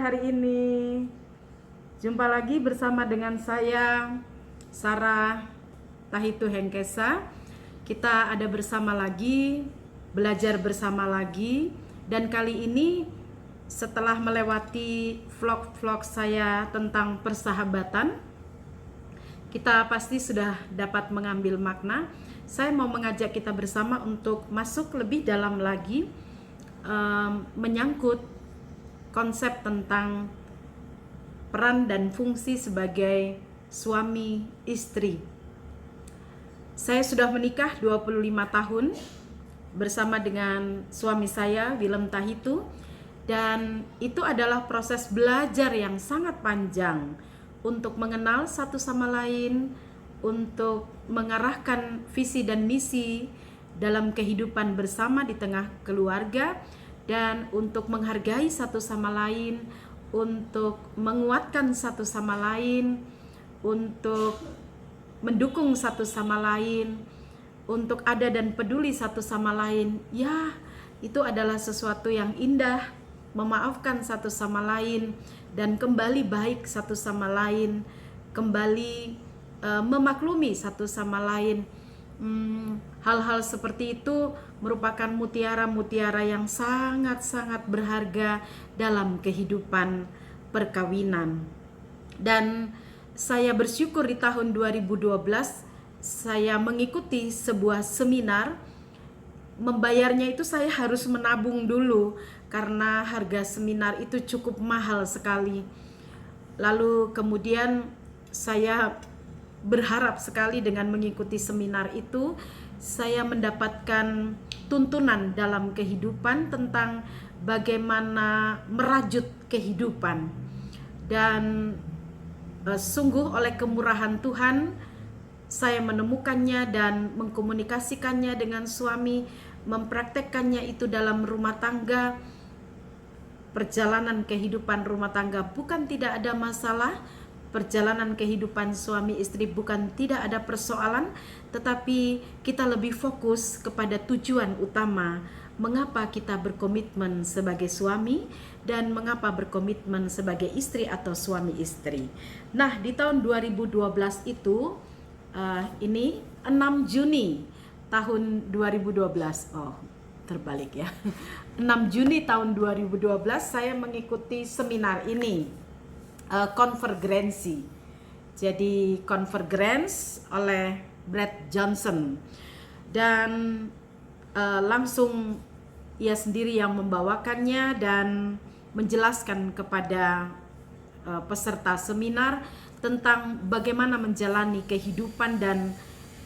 hari ini? Jumpa lagi bersama dengan saya, Sarah Tahitu Hengkesa. Kita ada bersama lagi, belajar bersama lagi. Dan kali ini setelah melewati vlog-vlog saya tentang persahabatan, kita pasti sudah dapat mengambil makna. Saya mau mengajak kita bersama untuk masuk lebih dalam lagi, menyangkut konsep tentang peran dan fungsi sebagai suami istri. Saya sudah menikah 25 tahun bersama dengan suami saya, Willem Tahitu, dan itu adalah proses belajar yang sangat panjang untuk mengenal satu sama lain, untuk mengarahkan visi dan misi dalam kehidupan bersama di tengah keluarga, dan untuk menghargai satu sama lain, untuk menguatkan satu sama lain, untuk mendukung satu sama lain, untuk ada dan peduli satu sama lain. Ya, itu adalah sesuatu yang indah, memaafkan satu sama lain dan kembali baik satu sama lain, kembali memaklumi satu sama lain. Hal-hal seperti itu merupakan mutiara-mutiara yang sangat-sangat berharga dalam kehidupan perkawinan. Dan saya bersyukur di tahun 2012 saya mengikuti sebuah seminar. Membayarnya itu saya harus menabung dulu karena harga seminar itu cukup mahal sekali. Lalu kemudian saya berharap sekali dengan mengikuti seminar itu saya mendapatkan tuntunan dalam kehidupan tentang bagaimana merajut kehidupan. Dan sungguh oleh kemurahan Tuhan saya menemukannya dan mengkomunikasikannya dengan suami, mempraktekkannya itu dalam rumah tangga. Perjalanan kehidupan rumah tangga bukan tidak ada masalah, perjalanan kehidupan suami istri bukan tidak ada persoalan, tetapi kita lebih fokus kepada tujuan utama, mengapa kita berkomitmen sebagai suami dan mengapa berkomitmen sebagai istri atau suami istri. Nah, di tahun 2012 itu ini 6 Juni tahun 2012. Oh, terbalik ya. 6 Juni tahun 2012 saya mengikuti seminar ini. Convergency. Jadi Convergence oleh Brad Johnson, dan langsung ia sendiri yang membawakannya dan menjelaskan kepada peserta seminar tentang bagaimana menjalani kehidupan, dan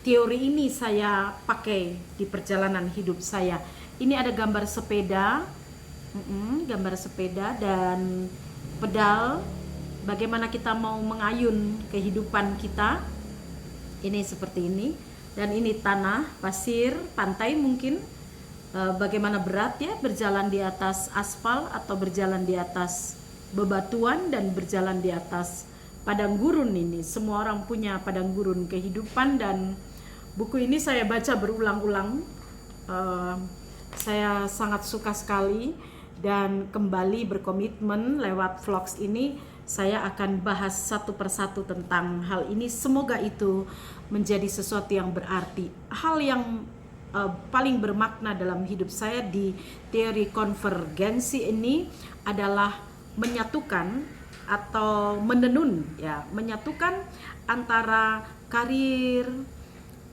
teori ini saya pakai di perjalanan hidup saya. Ini ada gambar sepeda, dan pedal. Bagaimana kita mau mengayun kehidupan kita. Ini seperti ini. Dan ini tanah, pasir, pantai mungkin. Bagaimana berat ya berjalan di atas aspal atau berjalan di atas bebatuan dan berjalan di atas padang gurun ini. Semua orang punya padang gurun kehidupan, dan buku ini saya baca berulang-ulang. Saya sangat suka sekali, dan kembali berkomitmen lewat vlogs ini saya akan bahas satu persatu tentang hal ini. Semoga itu menjadi sesuatu yang berarti. Hal yang paling bermakna dalam hidup saya di teori konvergensi ini adalah menyatukan atau menenun, ya, menyatukan antara karir,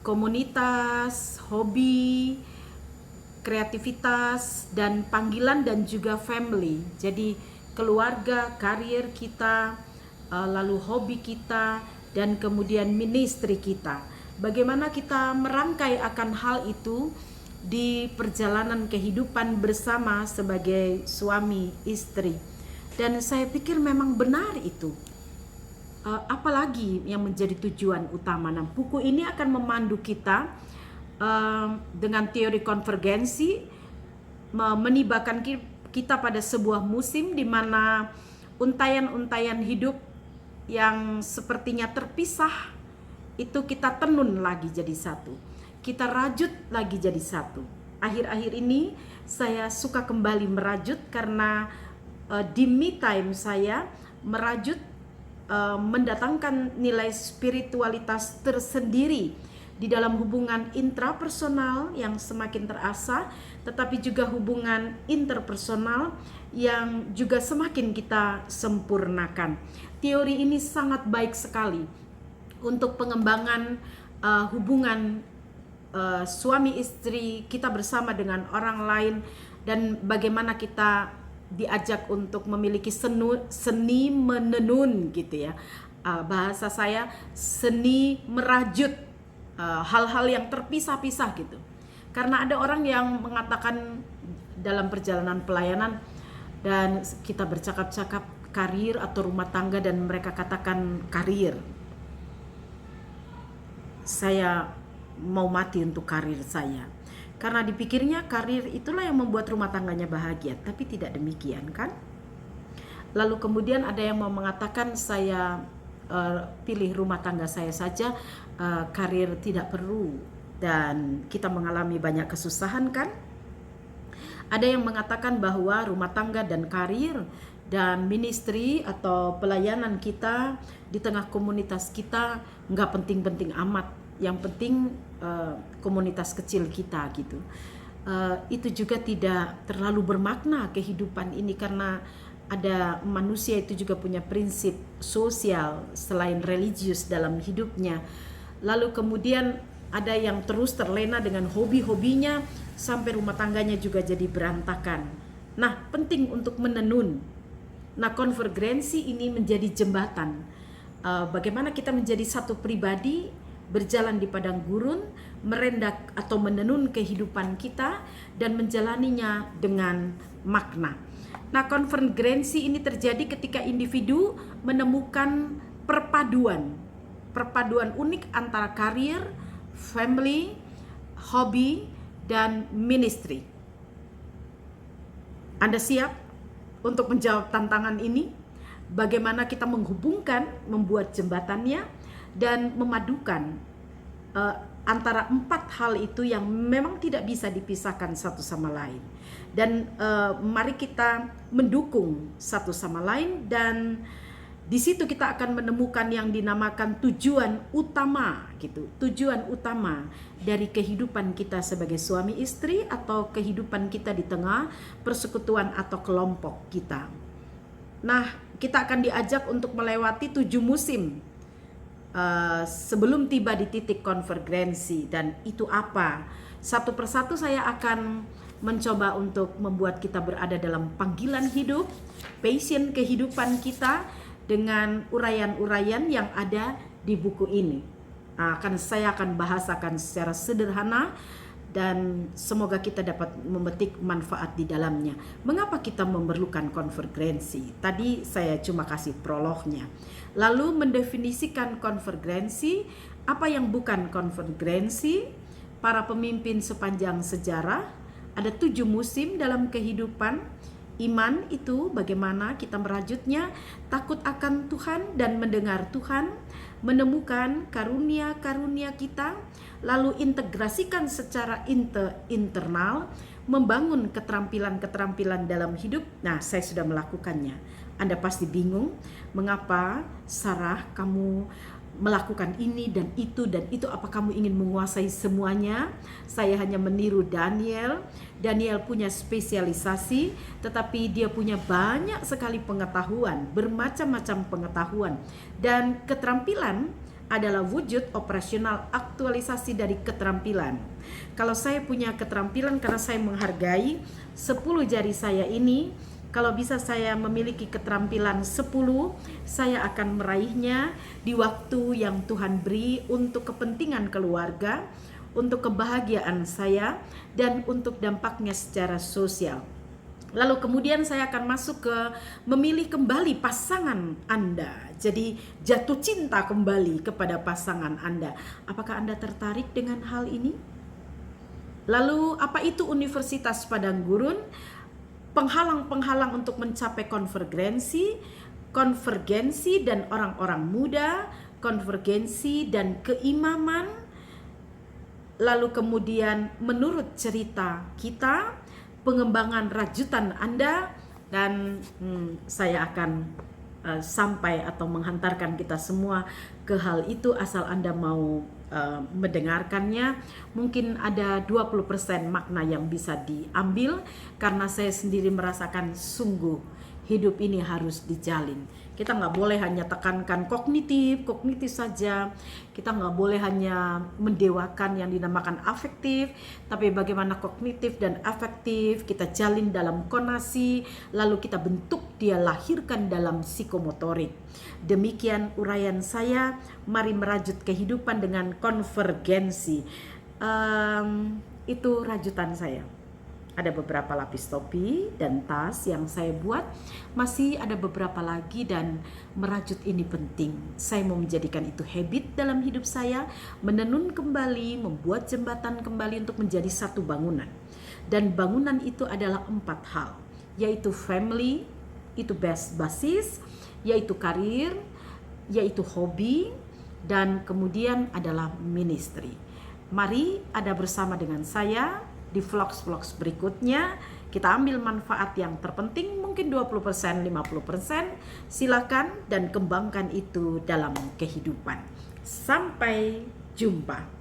komunitas, hobi, kreativitas, dan panggilan, dan juga family. Jadi keluarga, karir kita, lalu hobi kita, dan kemudian ministry kita. Bagaimana kita merangkai akan hal itu di perjalanan kehidupan bersama sebagai suami istri. Dan saya pikir memang benar itu. Apalagi yang menjadi tujuan utama. Nah, buku ini akan memandu kita dengan teori konvergensi, menibakan kita pada sebuah musim di mana untayan-untayan hidup yang sepertinya terpisah itu kita tenun lagi jadi satu, kita rajut lagi jadi satu. Akhir-akhir ini saya suka kembali merajut karena di me time saya merajut mendatangkan nilai spiritualitas tersendiri di dalam hubungan intrapersonal yang semakin terasa, tetapi juga hubungan interpersonal yang juga semakin kita sempurnakan. Teori ini sangat baik sekali untuk pengembangan hubungan suami istri kita bersama dengan orang lain, dan bagaimana kita diajak untuk memiliki seni menenun gitu ya. Bahasa saya seni merajut hal-hal yang terpisah-pisah gitu. Karena ada orang yang mengatakan dalam perjalanan pelayanan dan kita bercakap-cakap karir atau rumah tangga dan mereka katakan karir. Saya mau mati untuk karir saya. Karena dipikirnya karir itulah yang membuat rumah tangganya bahagia, tapi tidak demikian kan? Lalu kemudian ada yang mau mengatakan saya pilih rumah tangga saya saja, karir tidak perlu, dan kita mengalami banyak kesusahan kan? Ada yang mengatakan bahwa rumah tangga dan karir dan ministry atau pelayanan kita di tengah komunitas kita nggak penting-penting amat, yang penting komunitas kecil kita gitu. Itu juga tidak terlalu bermakna kehidupan ini, karena ada manusia itu juga punya prinsip sosial selain religius dalam hidupnya. Lalu kemudian ada yang terus terlena dengan hobi-hobinya sampai rumah tangganya juga jadi berantakan. Nah, penting untuk menenun. Nah, konvergensi ini menjadi jembatan. Bagaimana kita menjadi satu pribadi, berjalan di padang gurun, merendak atau menenun kehidupan kita dan menjalaninya dengan makna. Nah, konvergensi ini terjadi ketika individu menemukan perpaduan unik antara karir, family, hobi, dan ministry. Anda siap untuk menjawab tantangan ini? Bagaimana kita menghubungkan, membuat jembatannya, dan memadukan antara 4 hal itu yang memang tidak bisa dipisahkan satu sama lain. Dan mari kita mendukung satu sama lain, dan di situ kita akan menemukan yang dinamakan tujuan utama gitu. Tujuan utama dari kehidupan kita sebagai suami istri atau kehidupan kita di tengah persekutuan atau kelompok kita. Nah, kita akan diajak untuk melewati 7 musim sebelum tiba di titik konvergensi. Dan itu apa? Satu persatu saya akan mencoba untuk membuat kita berada dalam panggilan hidup, passion kehidupan kita, dengan uraian-uraian yang ada di buku ini. Saya akan bahasakan secara sederhana dan semoga kita dapat memetik manfaat di dalamnya. Mengapa kita memerlukan konvergensi? Tadi saya cuma kasih prolognya. Lalu mendefinisikan konvergensi, apa yang bukan konvergensi, para pemimpin sepanjang sejarah, ada 7 musim dalam kehidupan. Iman itu bagaimana kita merajutnya, takut akan Tuhan dan mendengar Tuhan, menemukan karunia-karunia kita, lalu integrasikan secara internal, membangun keterampilan-keterampilan dalam hidup. Nah, saya sudah melakukannya. Anda pasti bingung, mengapa Sarah kamu melakukan ini dan itu, apa kamu ingin menguasai semuanya? Saya hanya meniru Daniel. Daniel punya spesialisasi, tetapi dia punya banyak sekali pengetahuan, bermacam-macam pengetahuan, dan keterampilan adalah wujud operasional aktualisasi dari keterampilan. Kalau saya punya keterampilan karena saya menghargai 10 jari saya ini, kalau bisa saya memiliki keterampilan 10, saya akan meraihnya di waktu yang Tuhan beri untuk kepentingan keluarga, untuk kebahagiaan saya, dan untuk dampaknya secara sosial. Lalu kemudian saya akan masuk ke memilih kembali pasangan Anda. Jadi jatuh cinta kembali kepada pasangan Anda. Apakah Anda tertarik dengan hal ini? Lalu apa itu Universitas Padang Gurun? Penghalang-penghalang untuk mencapai konvergensi dan orang-orang muda, konvergensi dan keimaman. Lalu kemudian menurut cerita kita, pengembangan rajutan Anda, dan saya akan sampai atau menghantarkan kita semua ke hal itu asal Anda mau mendengarkannya. Mungkin ada 20% makna yang bisa diambil, karena saya sendiri merasakan sungguh hidup ini harus dijalin. Kita nggak boleh hanya tekankan kognitif saja. Kita nggak boleh hanya mendewakan yang dinamakan afektif, tapi bagaimana kognitif dan afektif kita jalin dalam konasi, lalu kita bentuk dia lahirkan dalam psikomotorik. Demikian uraian saya. Mari merajut kehidupan dengan konvergensi. Itu rajutan saya. Ada beberapa lapis topi dan tas yang saya buat, masih ada beberapa lagi, dan merajut ini penting. Saya mau menjadikan itu habit dalam hidup saya, menenun kembali, membuat jembatan kembali untuk menjadi satu bangunan. Dan bangunan itu adalah 4 hal, yaitu family, itu basis, yaitu karir, yaitu hobi, dan kemudian adalah ministry. Mari ada bersama dengan saya di vlogs berikutnya. Kita ambil manfaat yang terpenting, mungkin 20%, 50%. Silakan dan kembangkan itu dalam kehidupan. Sampai jumpa.